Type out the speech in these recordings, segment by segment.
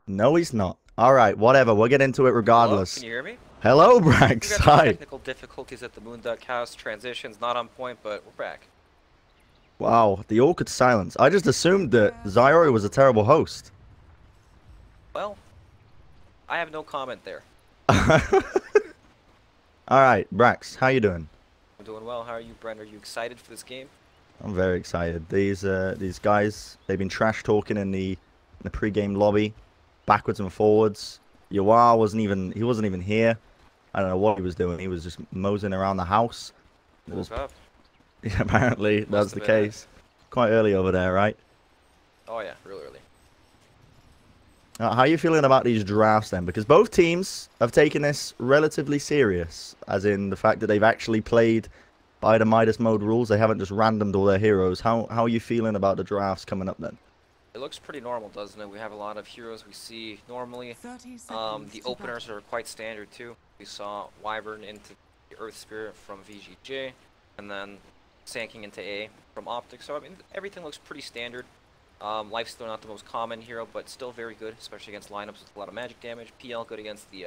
No, he's not. All right, whatever. We'll get into it Hello? Can regardless. you hear me? Hello, We Brax. got some Hi. technical difficulties at the Moonduck house. Transition's not on point, but we're back. Wow, the awkward silence. I just assumed that Zyro was a terrible host. Well, I have no comment there. All right, Brax, how you doing? I'm doing well. How are you, Brent? Are you excited for this game? I'm very excited. These guys, they've been trash talking in the pre-game lobby, backwards and forwards. Yawar wasn't even here. I don't know what he was doing. He was just moseying around the house. It was Woke up. Yeah, apparently Must that's have the been it. case. Quite early over there, right? Oh yeah, real early. How are you feeling about these drafts then? Because both teams have taken this relatively serious, as in the fact that they've actually played by the Midas Mode rules. They haven't just randomed all their heroes. How are you feeling about the drafts coming up then? It looks pretty normal, doesn't it? We have a lot of heroes we see normally. 30 seconds The to openers are quite standard too. We saw Wyvern into the Earth Spirit from VGJ, and then Sanking into A from OpTic. So I mean, everything looks pretty standard. Lifesteal not the most common hero, but still very good, especially against lineups with a lot of magic damage. PL good against the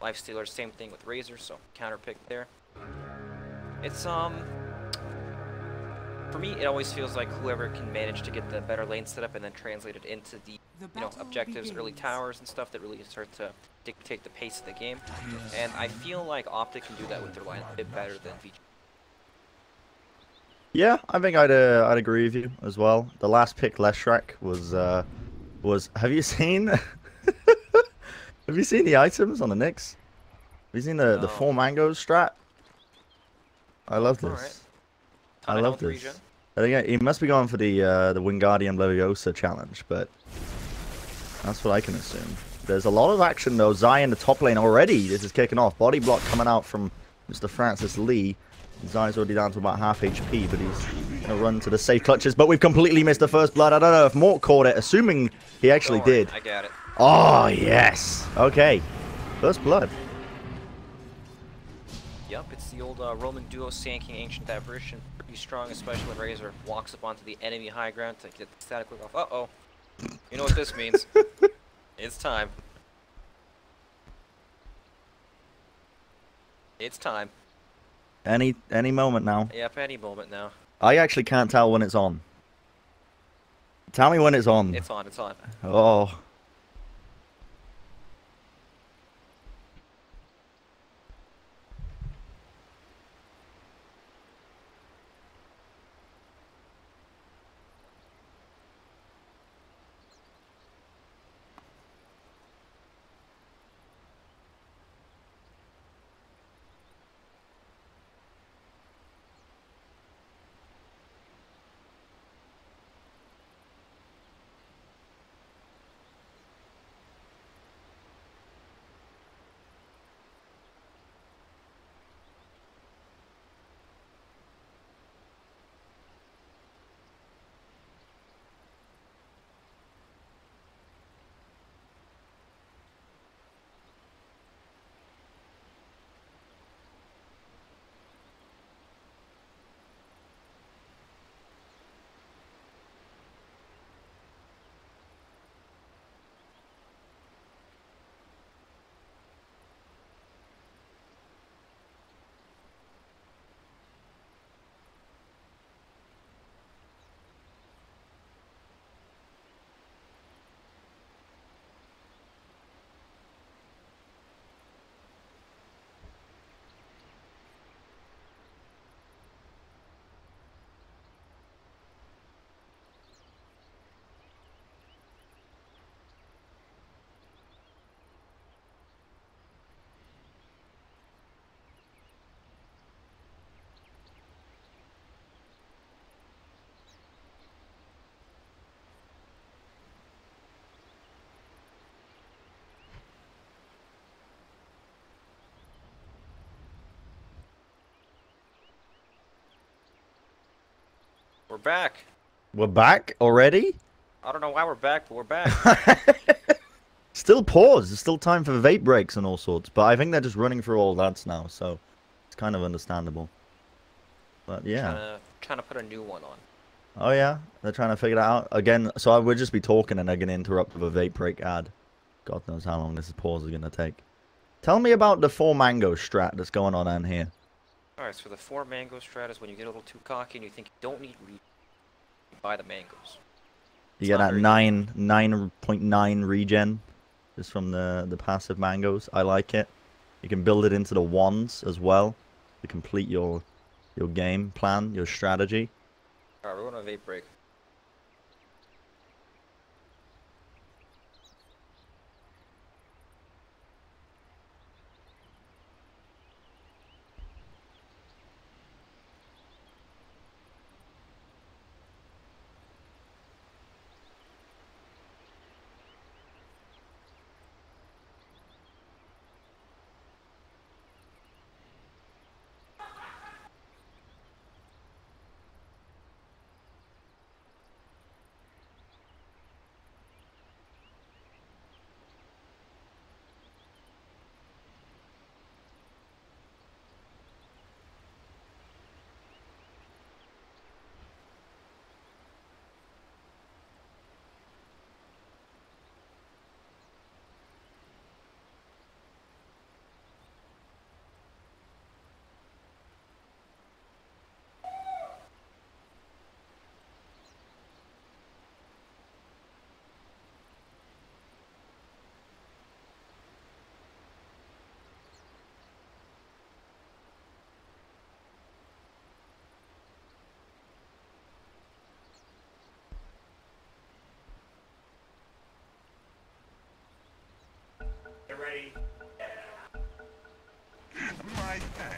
Lifestealers. Same thing with Razor, so counter pick there. It's for me, it always feels like whoever can manage to get the better lane setup and then translate it into the objectives, early towers and stuff that really start to dictate the pace of the game. And I feel like OpTic can do that with their line a bit better than VG. Yeah, I think I'd agree with you as well. The last pick, Leshrac, was. Have you seen? Have you seen the items on the Knicks? Have you seen the four mangoes strat? I love this. Alright. I love this. I think he must be going for the Wingardium Leviosa challenge, but that's what I can assume. There's a lot of action though. Zai in the top lane already. This is kicking off. Body block coming out from Mr. Francis Lee. Zai's already down to about half HP, but he's gonna run to the safe clutches. But we've completely missed the first blood. I don't know if Mort caught it, assuming he actually did. I got it. Oh yes. Okay. First blood. Yep, it's the old Roman duo Sanking Ancient Apparition. Pretty strong, especially when Razor walks up onto the enemy high ground to get the static whip off. Uh-oh. You know what this means. It's time. It's time. Any moment now. Yep, any moment now. I actually can't tell when it's on. Tell me when it's on. It's on, it's on. Oh. We're back. We're back already? I don't know why we're back, but we're back. Still pause. There's still time for vape breaks and all sorts. But I think they're just running through all that now, so it's kind of understandable. But yeah. Trying to put a new one on. Oh yeah? They're trying to figure that out? Again, so I would just be talking and they're going to interrupt with a vape break ad. God knows how long this pause is going to take. Tell me about the 4 mango strat that's going on down here. Alright, so the 4 mango strat is when you get a little too cocky and you think you don't need regen, you buy the mangoes. You get that 9.9 regen just from the passive mangoes. I like it. You can build it into the wands as well to complete your game plan, your strategy. Alright, we're going to vape break.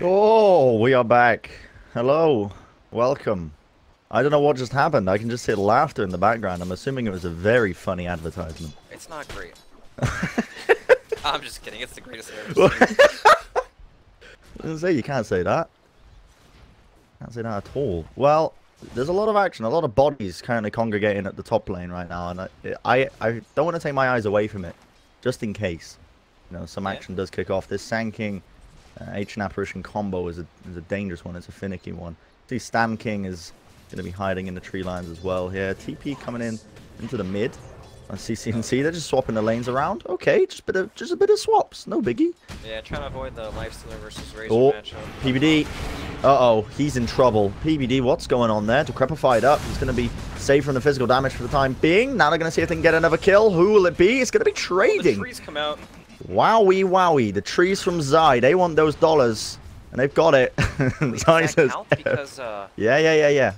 Oh, we are back. Hello. Welcome. I don't know what just happened. I can just hear laughter in the background. I'm assuming it was a very funny advertisement. It's not great. I'm just kidding. It's the greatest I've ever seen. I was gonna say, you can't say that. Can't say that at all. Well, there's a lot of action, a lot of bodies currently congregating at the top lane right now, and I don't want to take my eyes away from it, just in case. You know, some action does kick off. This Sand King Ancient Apparition combo is a dangerous one. It's a finicky one. See, Stan King is going to be hiding in the tree lines as well here. TP coming in into the mid. On CCNC, they're just swapping the lanes around. Okay, just a bit of swaps, no biggie. Yeah, trying to avoid the Lifestealer versus Razor matchup. PBD. Uh-oh, he's in trouble. PBD, what's going on there? Decrepified up. He's going to be saved from the physical damage for the time being. Now they're going to see if they can get another kill. Who will it be? It's going to be trading. The trees come out. Wowie, wowie. The trees from Zai. They want those dollars. And they've got it. Zai says, count? Because, yeah.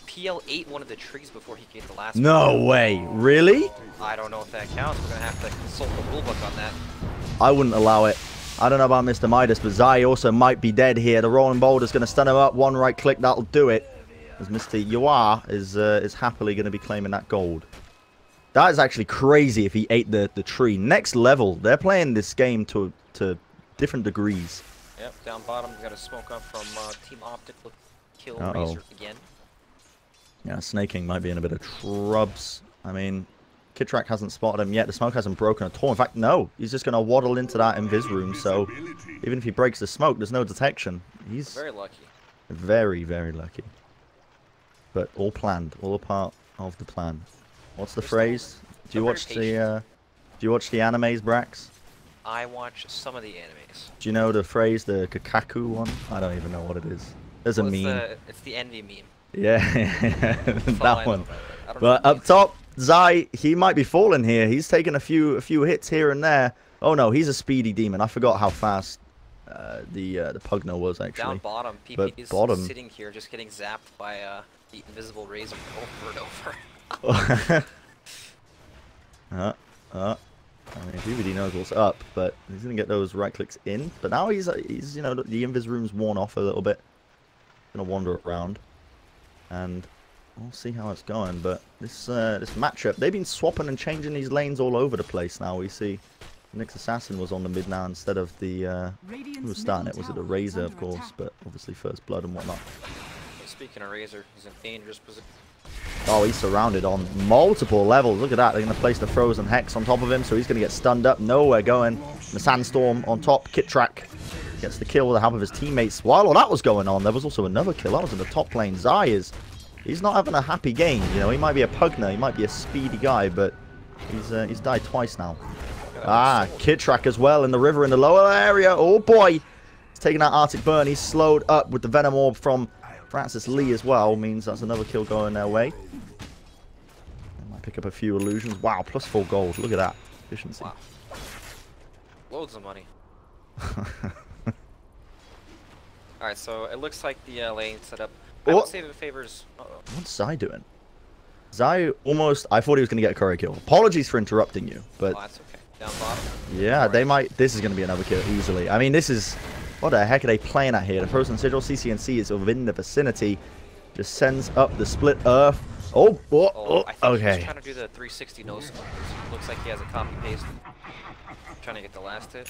PL ate one of the trees before he gave the last No one. way. Really? I don't know if that counts. We're going to have to consult the rulebook on that. I wouldn't allow it. I don't know about Mr. Midas, but Zai also might be dead here. The Rolling Boulder's going to stun him up. One right click, that'll do it. As Mr. Yuar is happily going to be claiming that gold. That is actually crazy if he ate the tree. Next level. They're playing this game to different degrees. Yep, down bottom, we got a smoke up from Team OpTic. Look, kill Razor again. Yeah, Snake King might be in a bit of trubs. I mean, Kitrak hasn't spotted him yet. The smoke hasn't broken at all. In fact, no. He's just going to waddle into that invis room. So even if he breaks the smoke, there's no detection. He's very lucky. Very, very lucky. But all planned. All a part of the plan. What's the phrase? Do you watch the animes, Brax? I watch some of the animes. Do you know the phrase, the Kakaku one? I don't even know what it is. There's a meme. It's the envy meme. Yeah, that one. But up top, Zai, he might be falling here. He's taking a few hits here and there. Oh no, he's a speedy demon. I forgot how fast the Pugno was actually. Down bottom, PP is sitting here just getting zapped by the invisible Razor over and over. I mean, PVD knows what's up, but he's gonna get those right clicks in. But now he's you know, the invis room's worn off a little bit. Gonna wander around. And we'll see how it's going, but this matchup, they've been swapping and changing these lanes all over the place now. We see Nyx Assassin was on the mid now instead of the, who was starting it? Was it the Razor, of course, but obviously First Blood and whatnot. Speaking of Razor, he's in dangerous position. Oh, he's surrounded on multiple levels. Look at that. They're going to place the Frozen Hex on top of him, so he's going to get stunned up. Nowhere going. The Sandstorm on top. Kitrak gets the kill with the help of his teammates. While all that was going on, there was also another kill. That was in the top lane. Zai he's not having a happy game. You know, he might be a pugner, he might be a speedy guy, but He's died twice now. Ah, Kid Track as well in the river in the lower area. Oh boy. He's taking that Arctic burn. He's slowed up with the Venom Orb from Francis Lee as well. Means that's another kill going their way. They might pick up a few illusions. Wow, plus 4 gold. Look at that. Efficiency. Wow. Loads of money. Alright, so it looks like the lane setup. I would say that it favors... What's Zai doing? Zai almost... I thought he was going to get a Curry kill. Apologies for interrupting you, but... Oh, that's okay. Down bottom. Yeah, they might... This is going to be another kill easily. I mean, this is... What the heck are they playing at here? The Frozen Sigil CCNC is within the vicinity. Just sends up the split earth. I think he's trying to do the 360 no scope. Looks like he has a copy paste. Trying to get the last hit.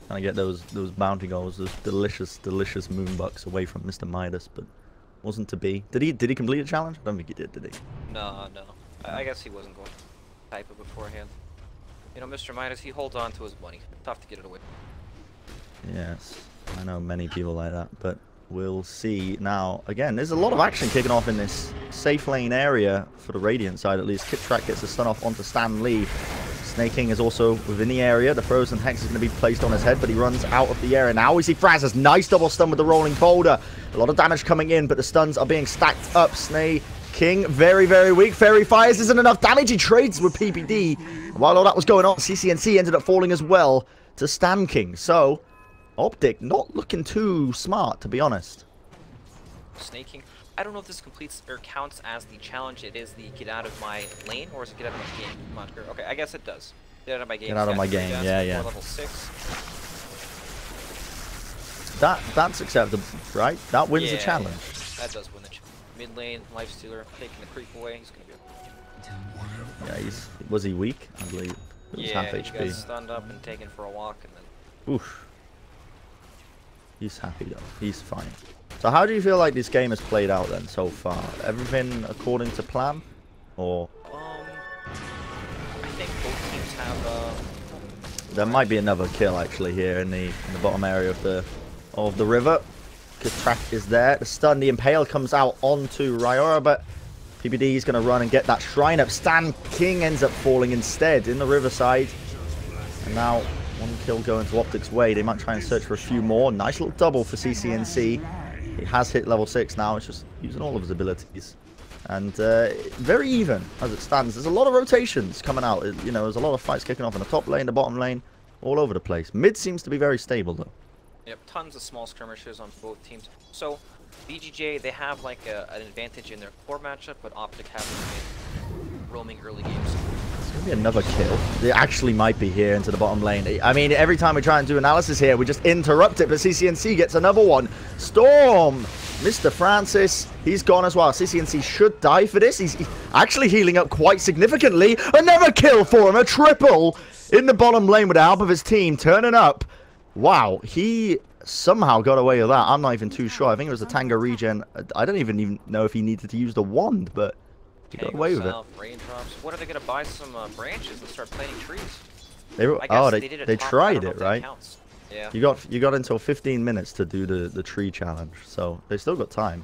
Trying to get those bounty goals, those delicious moonbucks away from Mr. Midas, but wasn't to be. Did he complete a challenge? I don't think he did he? No. I guess he wasn't going to type it beforehand. You know, Mr. Midas, he holds on to his money. Tough to get it away. Yes, I know many people like that, but we'll see now. Again, there's a lot of action kicking off in this safe lane area for the Radiant side at least. Kid Track gets a stun off onto Stan Lee. Snake King is also within the area. The Frozen Hex is going to be placed on his head, but he runs out of the area. Now we see Francis. Nice double stun with the rolling boulder. A lot of damage coming in, but the stuns are being stacked up. Snake King, very, very weak. Fairy Fires isn't enough damage. He trades with PPD. While all that was going on, CCNC ended up falling as well to Stan King. So, OpTic not looking too smart, to be honest. Snake King. I don't know if this completes or counts as the challenge. It is the get out of my lane, or is it get out of my game? I'm not sure. Okay, I guess it does. Get out of my game. Get out of my game. Yeah. Level 6. That's acceptable, right? That wins the challenge. That does win the challenge. Mid lane, Lifestealer, taking the creep away. He's gonna be. Yeah, was he weak? I believe. It was half HP. He got stunned up and taken for a walk, and then. Oof. He's happy though. He's fine. So how do you feel like this game has played out then so far? Everything according to plan, or? I think both teams have. There might be another kill actually here in the bottom area of the river. Because Track is there. The stun, the impale comes out onto Ryora, but PPD is going to run and get that shrine up. Stan King ends up falling instead in the riverside, and now one kill going to OpTic's way. They might try and search for a few more. Nice little double for CCNC. He has hit level 6 now. It's just using all of his abilities. And very even as it stands. There's a lot of rotations coming out. You know, there's a lot of fights kicking off in the top lane, the bottom lane, all over the place. Mid seems to be very stable, though. Yep, tons of small skirmishes on both teams. So, VGJ, they have like an advantage in their core matchup, but OpTic have been roaming early games. Maybe another kill. They actually might be here into the bottom lane. I mean, every time we try and do analysis here, we just interrupt it, but CCNC gets another one. Storm! Mr. Francis, he's gone as well. CCNC should die for this. He's actually healing up quite significantly. Another kill for him, a triple in the bottom lane with the help of his team, turning up. Wow, he somehow got away with that. I'm not even too sure. I think it was a Tango regen. I don't even know if he needed to use the wand, but he got away with it. Raindrops. What are they going to buy some branches and start planting trees? They tried it, right? Yeah. You got until 15 minutes to do the tree challenge, so they still got time.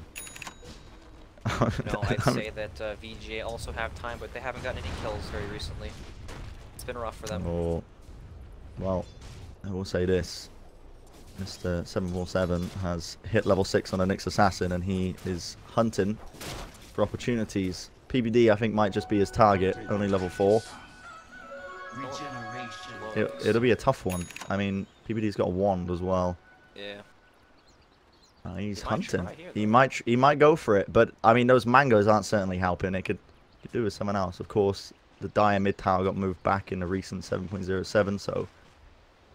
No, I'd say that VGJ also have time, but they haven't gotten any kills very recently. It's been rough for them. Oh, well, I will say this. Mr. 747 has hit level 6 on a Nyx Assassin, and he is hunting for opportunities. PBD, I think, might just be his target, only level 4. It'll be a tough one. I mean, PBD's got a wand as well. Yeah. He's hunting. He might go for it, but I mean, those mangoes aren't certainly helping. It could do with someone else. Of course, the Dire mid tower got moved back in the recent 7.07, so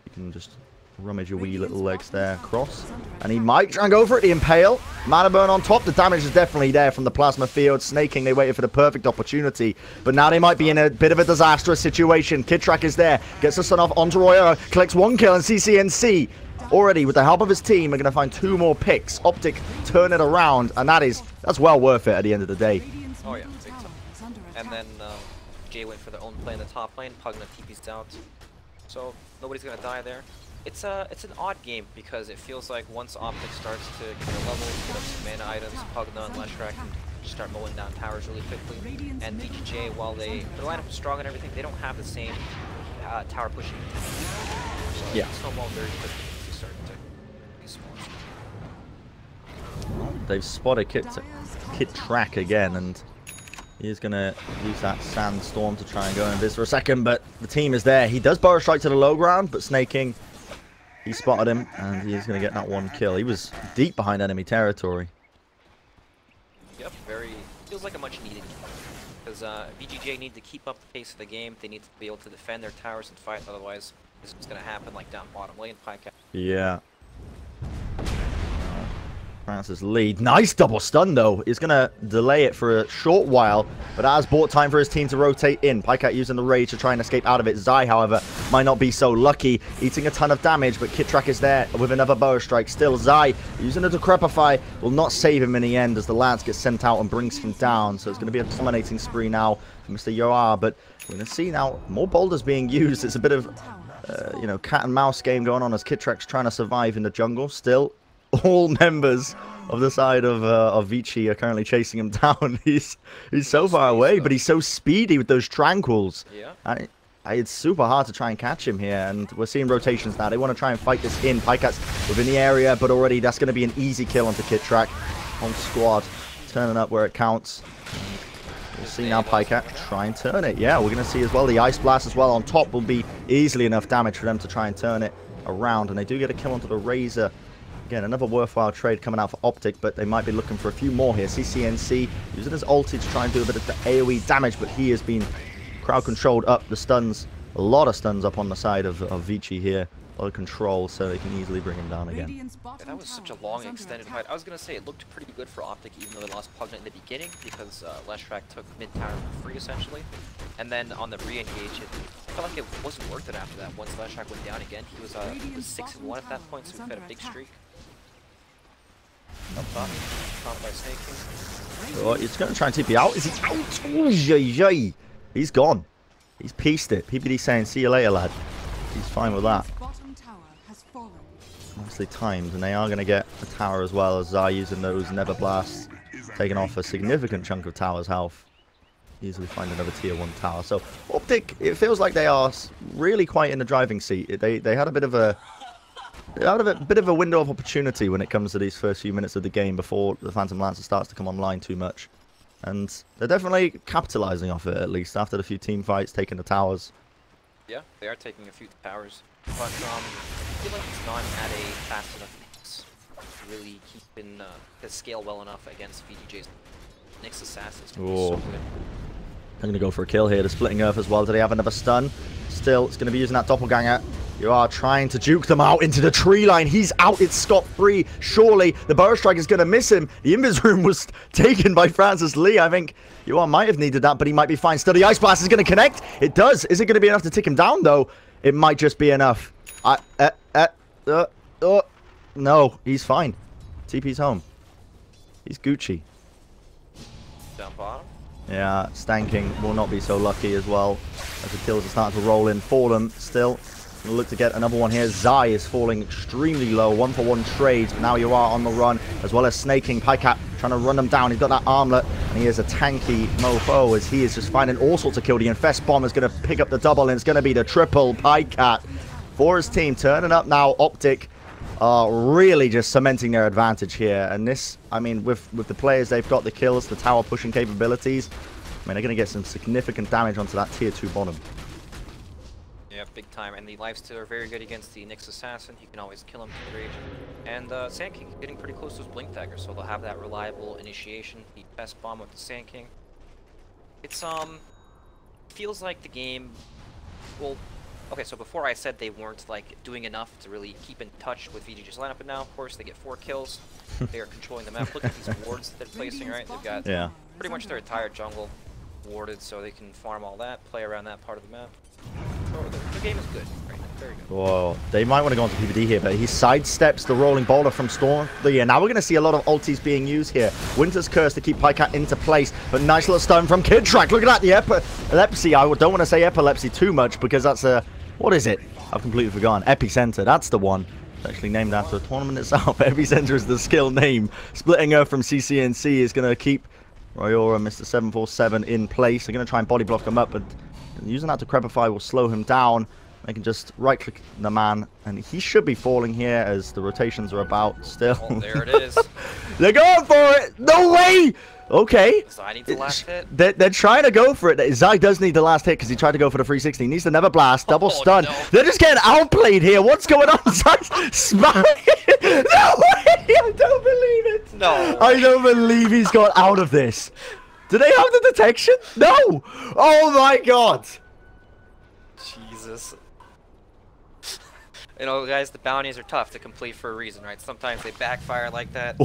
you can just rummage your wee little legs there across. And he might try and go for it. The Impale. Mana burn on top. The damage is definitely there from the plasma field. Snaking, they waited for the perfect opportunity. But now they might be in a bit of a disastrous situation. Kid Track is there. Gets the stun off onto Royera. Collects 1 kill, and CCNC already, with the help of his team, are going to find 2 more picks. OpTic turn it around, and that's well worth it at the end of the day. Oh yeah, big time. And then Jay went for their own play in the top lane. Pugna TP's out. So nobody's going to die there. It's an odd game because it feels like once OpTic starts to get their levels, get up some mana items, Pugna and Leshrac can just start mowing down towers really quickly. And VGJ, while their lineup is strong and everything, they don't have the same tower pushing. So yeah. Snowball very quickly start to be small. They've spotted Kit Track again, and he's going to use that Sandstorm to try and go in this for a second, but the team is there. He does Burrow Strike to the low ground, but Snaking, he spotted him, and he's going to get that one kill. He was deep behind enemy territory. Yep, feels like a much needed kill. Because VGJ need to keep up the pace of the game. They need to be able to defend their towers and fight, otherwise this is going to happen like down bottom lane. Pycat. Yeah. Francis lead. Nice double stun, though. He's going to delay it for a short while, but that has bought time for his team to rotate in. Pycat using the rage to try and escape out of it. Zai, however, might not be so lucky. Eating a ton of damage, but Kit Track is there with another bow strike. Still, Zai using the Decrepify will not save him in the end as the Lance gets sent out and brings him down. So it's going to be a dominating spree now for Mr. Yoar, but we're going to see now more boulders being used. It's a bit of, you know, cat and mouse game going on as Kit Track's trying to survive in the jungle. Still, all members of the side of Vici are currently chasing him down. He's so far away, but he's so speedy with those tranquils. Yeah. It's super hard to try and catch him here, and we're seeing rotations now. They want to try and fight this in. Pycat's within the area, but already that's going to be an easy kill onto Kit Track. On squad, turning up where it counts. We'll see now Pycat try and turn it. Yeah, we're going to see as well the Ice Blast as well on top will be easily enough damage for them to try and turn it around, and they do get a kill onto the Razor. Again, another worthwhile trade coming out for OpTic, but they might be looking for a few more here. CCNC using his ulti to try and do a bit of the AoE damage, but he has been crowd controlled up. The stuns, a lot of stuns up on the side of Vici here. A lot of control, so they can easily bring him down again. Yeah, that was such a long, extended fight. I was going to say it looked pretty good for OpTic, even though they lost Pugnant in the beginning, because Leshrac took mid-tower for free, essentially. And then on the re-engage, it felt like it wasn't worth it after that. Once Leshrac went down again, he was 6-1 at that point, so he had a big streak. Up top, caught by Snaking. Oh, he's going to try and TP out. Is he out? Oh, yay. He's gone. He's pieced it. PPD saying, see you later, lad. He's fine with that. Nicely timed, and they are going to get a tower as well, as Zai using those Never Blasts, taking off a significant chunk of tower's health. Easily find another tier 1 tower. So, OpTic, it feels like they are really quite in the driving seat. They had a bit of a... a window of opportunity when it comes to these first few minutes of the game before the Phantom Lancer starts to come online too much. And they're definitely capitalizing off it, at least, after the few team fights, taking the towers. Yeah, they are taking a few towers. But I feel like it's not at a fast enough pace to really keep in the scale well enough against VGJ's Nyx Assassins. So good. I'm going to go for a kill here. They're splitting Earth as well. Do they have another stun? Still, it's going to be using that Doppelganger. You are trying to juke them out into the tree line. He's out. It's scot-free. Surely the Burrow Strike is going to miss him. The Invis Room was taken by Francis Lee. I think Yuan might have needed that, but he might be fine. Still, the Ice Blast is going to connect. It does. Is it going to be enough to tick him down, though? It might just be enough. No, he's fine. TP's home. He's Gucci. Down bottom. Yeah, Stanking will not be so lucky as well, as the kills are starting to roll in for them. Still, we'll look to get another one here. Zai is falling extremely low. 1-for-1 trades, but now you are on the run, as well as Snaking. Pycat trying to run them down. He's got that armlet, and he is a tanky mofo as he is just finding all sorts of kill. The Infest Bomb is going to pick up the double, and it's going to be the triple. Pycat for his team turning up now. OpTic are really just cementing their advantage here, and this, I mean, with the players they've got, the kills, the tower pushing capabilities, I mean, they're going to get some significant damage onto that tier 2 bottom. Yeah, big time, and the lifesteal are very good against the Nyx Assassin. You can always kill him with rage. And Sand King getting pretty close to his Blink Dagger, so they'll have that reliable initiation. The best bomb with the Sand King. It's feels like the game, well, okay, so before I said they weren't like doing enough to really keep in touch with VGJ's lineup, but now of course they get 4 kills. They are controlling the map. Look at these wards that they're placing, right? They've got pretty much their entire jungle warded, so they can farm all that, play around that part of the map. So the game is good, right? Very good. Whoa, they might want to go into PvD here, but he sidesteps the rolling boulder from Storm. Yeah, now we're going to see a lot of ultis being used here. Winter's Curse to keep Pycat into place, but nice little stun from Kit Track. Look at that, the epilepsy. I don't want to say epilepsy too much because that's a, what is it? I've completely forgotten. Epicenter, that's the one. It's actually named after a tournament itself. Epicenter is the skill name. Splitting her from CCNC is going to keep Royora, Mr. 747 in place. They're going to try and body block him up, but using that to Crepify will slow him down. They can just right-click the man, and he should be falling here as the rotations are about still. Oh, there it is. They're going for it! No way! Okay. Zai needs the last hit. They're trying to go for it. Zai does need the last hit because he tried to go for the 360. He needs the Never Blast, double stun. No. They're just getting outplayed here. What's going on? Zai's smiling. No way! I don't believe it. No. I don't believe he's got out of this. Do they have the detection? No! Oh my god! Jesus. You know, guys, the bounties are tough to complete for a reason, right? Sometimes they backfire like that.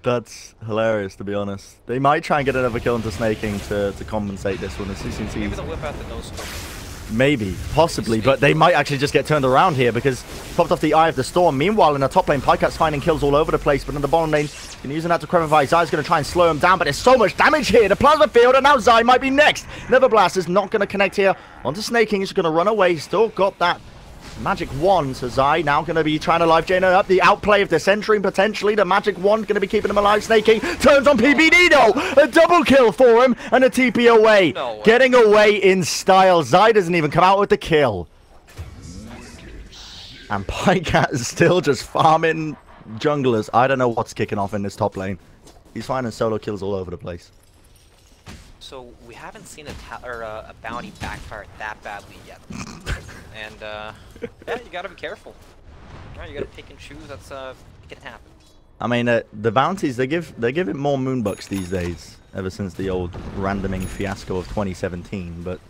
That's hilarious, to be honest. They might try and get another kill into snaking to compensate this one. Maybe they'll whip out the no-scope. Maybe, possibly, but they might actually just get turned around here because popped off the Eye of the Storm. Meanwhile, in the top lane, Pykat's finding kills all over the place, but in the bottom lane, using that to Crepify. Zai's going to try and slow him down, but there's so much damage here. The Plasma Field, and now Zai might be next. Never Blast is not going to connect here. Onto Snaking, he's going to run away. He's still got that Magic Wand, so Zai now going to be trying to live Jaina up. The outplay of the Centering, potentially. The Magic Wand going to be keeping him alive. Snaking turns on PBD, though. A double kill for him, and a TP away. No way. Getting away in style. Zai doesn't even come out with the kill. And Pycat is still just farming junglers. I don't know what's kicking off in this top lane. He's finding solo kills all over the place. So we haven't seen a bounty backfire that badly yet. And yeah, you gotta be careful. Right, you gotta pick and choose. That's it can happen. I mean, the bounties they give it more Moonbucks these days. Ever since the old randoming fiasco of 2017, but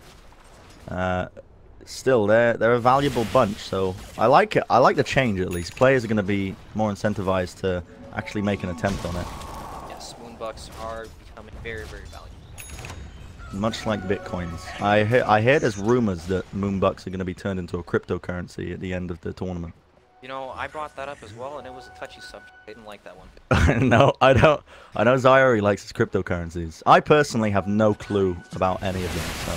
still they're a valuable bunch. So I like it. I like the change at least. Players are going to be more incentivized to actually make an attempt on it. Yes, Moonbucks are becoming very, very valuable. Much like Bitcoins. I hear there's rumors that Moonbucks are going to be turned into a cryptocurrency at the end of the tournament. You know, I brought that up as well, and it was a touchy subject. I didn't like that one. No, I don't. I know Zyori likes his cryptocurrencies. I personally have no clue about any of them, so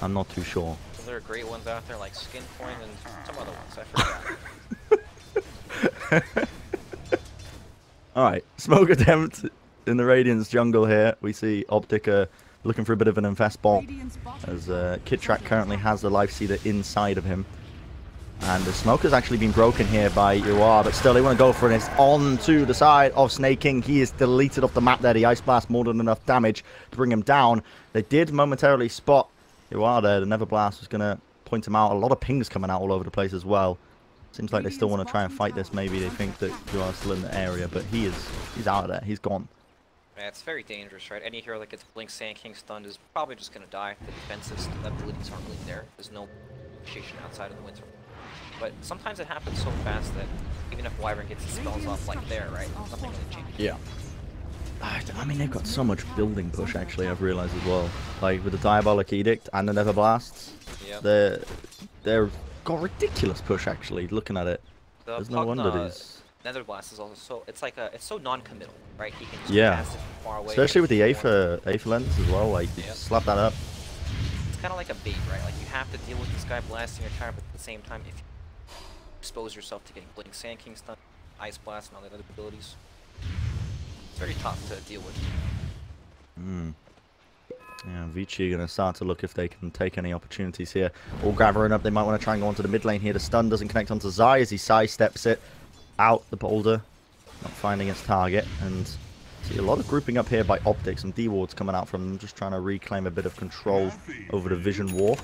I'm not too sure. So there are great ones out there like Skincoin and some other ones. I forgot. Alright, smoke attempt in the Radiance jungle here. We see OpTic looking for a bit of an infest bomb, as Kittrack currently has the Life Seeder inside of him. And the smoke has actually been broken here by Uar, but still they want to go for this on to the side of Snaking. He is deleted off the map there. The Ice Blast more than enough damage to bring him down. They did momentarily spot Uar there. The Never Blast was going to point him out. A lot of pings coming out all over the place as well. Seems like they still want to try and fight this. Maybe they think that Uar is still in the area, but he's out of there. He's gone. Yeah, it's very dangerous, right? Any hero that gets Blink, Sand King stunned is probably just going to die. The defensive abilities aren't really there. There's no appreciation outside of the Winter. But sometimes it happens so fast that even if Wyvern gets his spells off like there, right? Nothing really changes. Yeah. I mean, they've got so much building push, actually, I've realized as well. Like, with the Diabolic Edict and the Never Blasts, yep. they're got ridiculous push, actually, looking at it. There's no wonder these... Nether Blast is also so, it's so non-committal, right? He can just cast it from far away. Especially with the Aether lens as well, like, you slap that up. It's kind of like a bait, right? Like, you have to deal with this guy blasting your tower, but at the same time, if you expose yourself to getting Blink, Sand King stun, Ice Blast, and all the other abilities, it's very tough to deal with. Yeah, Vici are going to start to look if they can take any opportunities here. All gathering up, they might want to try and go onto the mid lane here. The stun doesn't connect onto Zai as he sidesteps it out the boulder, not finding its target. And see a lot of grouping up here by OpTic. Some D-wards coming out from them, just trying to reclaim a bit of control over the Vision War.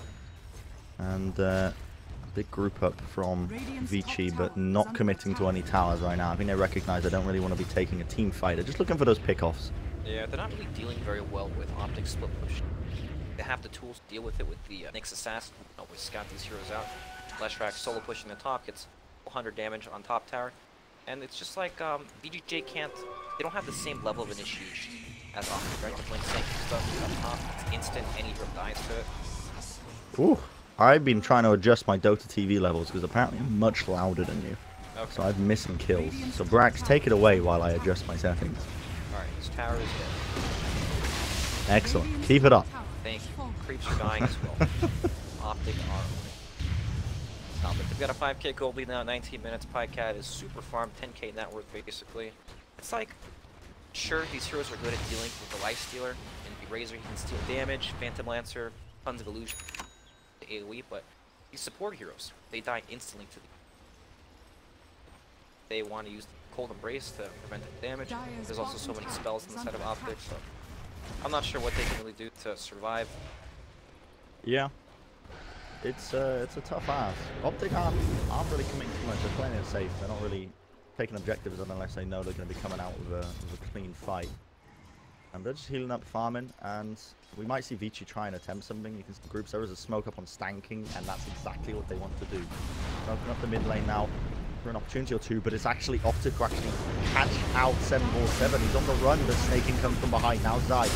And big group up from Vici, but not committing to any towers right now. I think they recognize they don't really want to be taking a team fight. They're just looking for those pickoffs. Yeah, they're not really dealing very well with OpTic split push. They have the tools to deal with it with the Nyx Assassin. Always scout these heroes out. Leshrac solo pushing the top, gets 100 damage on top tower. And it's just like VGJ can't, they don't have the same level of initiation as OpTic, right? The Blink Sync stuff up top, it's instant, any hero dies to it. Ooh. I've been trying to adjust my Dota TV levels because apparently I'm much louder than you. Okay. So I'm missing kills. So Brax, take it away while I adjust my settings. Alright, this tower is dead. Excellent. Keep it up. Thank you. Creeps are dying as well. OpTic are stop it. They've got a 5k gold lead now, 19 minutes. Pycat is super farmed, 10k net worth basically. It's like, sure, these heroes are good at dealing with the Lifestealer, and the Razor he can steal damage, Phantom Lancer, tons of illusion, the AoE, but these support heroes, they die instantly to the... They want to use the Cold Embrace to prevent the damage. There's also so many spells inside of OpTic, so I'm not sure what they can really do to survive. Yeah. It's a tough ask. OpTic aren't really committing too much. They're playing it safe. They're not really taking objectives unless they know they're going to be coming out with a clean fight. And they're just healing up, farming, and we might see VGJ try and attempt something. You can see groups. There is a smoke up on Stanking, and that's exactly what they want to do. Smoking up the mid lane now for an opportunity or two, but it's actually OpTic who actually catch out 747. He's on the run, but Snaking comes from behind. Now Zai is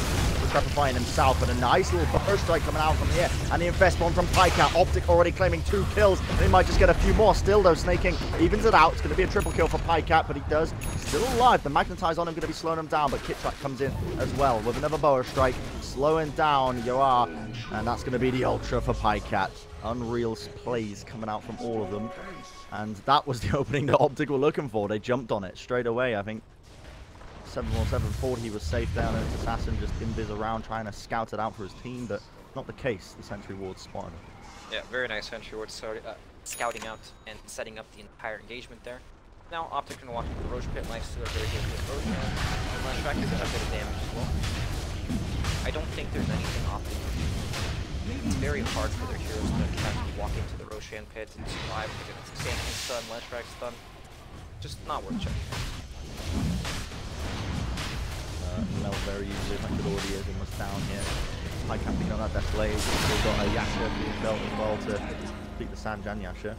sacrificing himself, but a nice little burst strike coming out from here, and the Infest Bomb from Pycat. OpTic already claiming 2 kills. They might just get a few more. Still though, Snaking evens it out. It's going to be a triple kill for Pycat, but he does still alive. The Magnetize on him going to be slowing him down, but Kitrak comes in as well with another Boa strike, slowing down Yoar, and that's going to be the Ultra for Pycat. Unreal plays coming out from all of them. And that was the opening that OpTic were looking for. They jumped on it straight away. I think 717 thought he was safe down as Assassin, just invis around trying to scout it out for his team, but not the case. The Sentry Ward spotted him. Yeah, very nice Sentry Ward scouting out and setting up the entire engagement there. Now OpTic can walk into the Roche Pit, Lifestealer very good with Roche, and Lashrak is a bit of damage as well. I don't think there's anything OpTic. It's very hard for their heroes to actually walk into the Roshan pit and survive because it's Stanking stun, Lashrak stun. Just not worth checking. Melt very easily, like it already is, almost down here. Pycat being on that Death Blade, still got a Yasha being built as well to beat the Sanjan Yasha.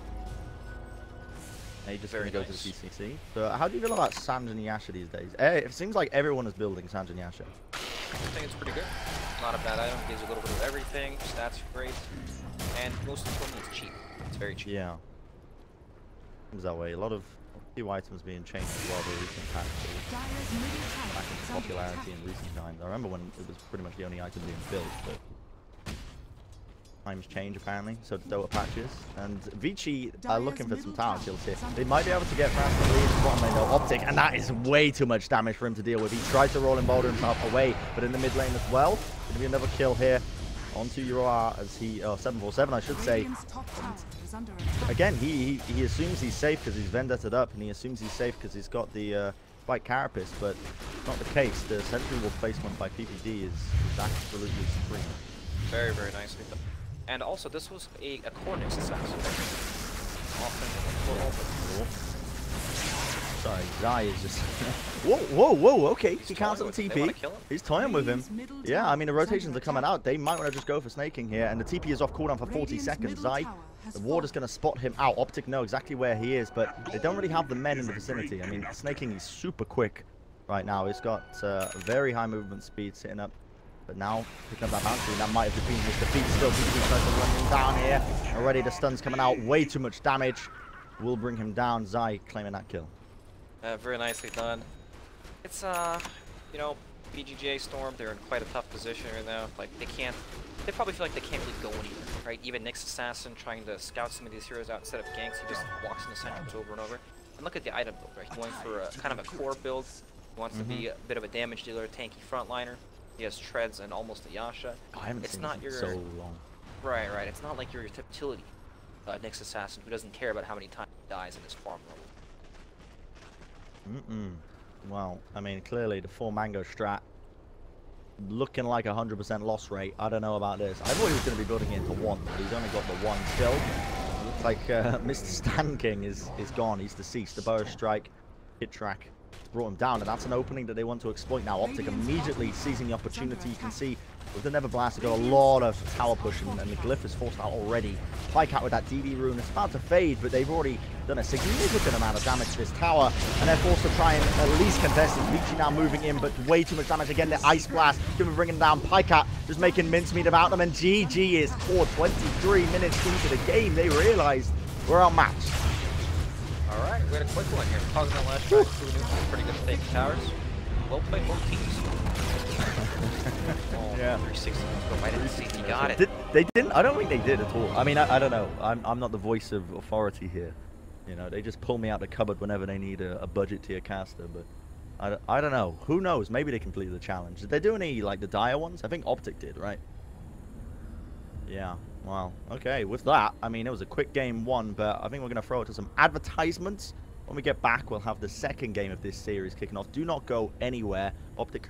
He just going to go to the CCC. So how do you feel about Sanjan Yasha these days? It seems like everyone is building Sanjan Yasha. I think it's pretty good. Not a bad item. Gives you a little bit of everything. Stats are great, and most importantly, it's cheap. It's very cheap. Yeah. Seems that way. A lot of few items being changed as well. The recent patch. Back into popularity in recent times. I remember when it was pretty much the only item being built, but times change apparently. So the Dota patches, and VGJ are looking for some tower kills here. They might be able to get past the lead bottom lane though. OpTic, and that is way too much damage for him to deal with. He tries to roll and boulder himself away, but in the mid lane as well. Gonna be another kill here onto Yoar as he 747 I should say. And again, he assumes he's safe because he's vendetted up, and he assumes he's safe because he's got the White Carapace, but not the case. The Sentry Ward placement by PPD is absolutely supreme. Very, very nicely done. And also, this was a Cornix assassin. Sorry, Zai is just... whoa, okay. He cancelled the TP. He's toying with him. Yeah, I mean, the rotations are coming out. They might want to just go for snaking here, and the TP is off cooldown for 40 seconds. Zai, the ward is going to spot him out. OpTic know exactly where he is, but they don't really have the men in the vicinity. I mean, snaking is super quick right now. He's got very high movement speed sitting up. But now, picking up that bounty, that might have been his defeat. Still, PPD tries to run him down here. Already, the stun's coming out. Way too much damage. Will bring him down. Zai claiming that kill. Very nicely done. It's, you know, VGJ.Storm, they're in quite a tough position right now. Like, they probably feel like they can't really go anywhere, right? Even Nyx Assassin trying to scout some of these heroes out instead of ganks, he just walks in the centers over and over. And look at the item build, right? He's going for a kind of a core build. He wants to be a bit of a damage dealer, tanky frontliner. He has treads and almost a Yasha. I haven't seen him so long. Right. It's not like your utility Nyx Assassin who doesn't care about how many times he dies in his farm level. Well, I mean, clearly the 4 mango strat looking like 100% loss rate. I don't know about this. I thought he was going to be building it into 1, but he's only got the 1 still. Looks like Mr. Stan King is gone. He's deceased. The bow strike, hit track brought him down, and that's an opening that they want to exploit now. OpTic immediately seizing the opportunity. You can see with the Never Blast, they've got a lot of tower push, and the glyph is forced out already. Pycat with that DD rune, it's about to fade, but they've already done a significant amount of damage to this tower, and they're forced to try and at least contest it. VGJ now moving in, but way too much damage. Again, the Ice Blast going to be bringing down Pycat, just making mincemeat about them, and GG is scored 23 minutes into the game. They realized we're outmatched. Alright, we had a quick one here. Talking about last track, pretty good at taking towers. Well played both teams. Oh, Yeah. 360 scope. I didn't see. He got it. They didn't. I don't think they did at all. I mean, I don't know. I'm not the voice of authority here. You know, they just pull me out the cupboard whenever they need a budget tier caster. But I don't know. Who knows? Maybe they completed the challenge. Did they do any like the dire ones? I think OpTic did, right? Yeah. Well, okay. With that, I mean, it was a quick game one, but I think we're gonna throw it to some advertisements. When we get back, we'll have the second game of this series kicking off. Do not go anywhere. OpTic currently